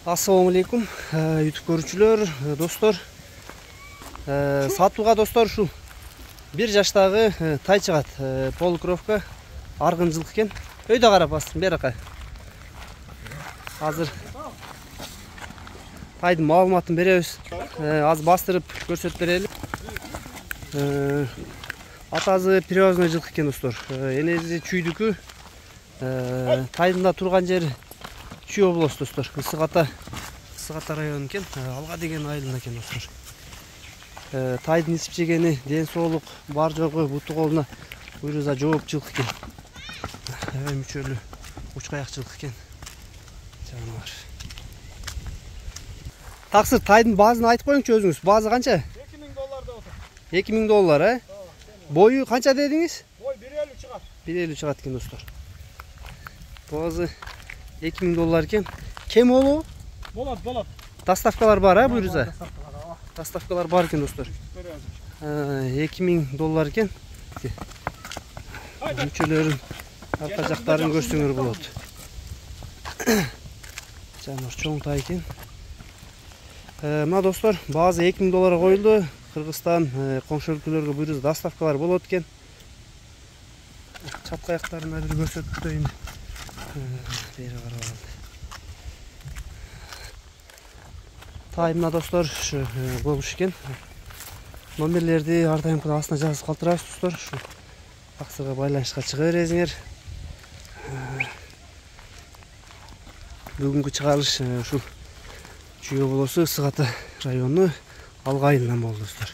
Assalamu alaikum YouTube көрүүчүлөр, достор. Сатууга достор ушул 1 жаштагы тай чыгат. Полукровка аргын жылкы экен. Өйдө карап бассын беракай. Азыр тайдын маалыматын беребиз. Аз бастырып көрсөтүп берели. Атасы привозной жылкы экен достор. Энеси чүйдүкү. Тайдында турган жери Чүй областы достор. Ысык ата району экен. Алга деген айылында экен достор. Тайдын ичип жегени, ден соолук бар жогу буту колуна буйруза жооп жылкы экен. Мүчөлүү уч каяк жылкы экен. Жаныбар. Таксыр тайдын баазын айтып коюңчу өзүңүз. Баазы канча? $2000 деп отур. $2000, Бою канча дедиңиз? Бой 1.50 чыгат. 1.50 чыгат экен достор. Баазы $2000 экен. Кем болу? Болот. Доставкалар бар, буйруза? Доставкалар бар экен достор. $2000 экен. Мүчөлөрүн арка жактарын көрсөңөр болот. Жаныбар чоң тай экен. Мына достор, баазы $2000 коюлду. Кыргызстан коңшу өлкөлөргө буйруза доставкалар болот экен. Чат каяктарын бир көрсөтүп коеюн. Бери карап алды. Тайымна достор болуш экен. Номерлерди ар дайымкы астына жазып калтырабыз достор. Ушу таксыга байланышка чыга бересиңер. Бүгүнкү чыгарылыш ушул Чүй облусу Ысык ата району Алга айылынан болду достор.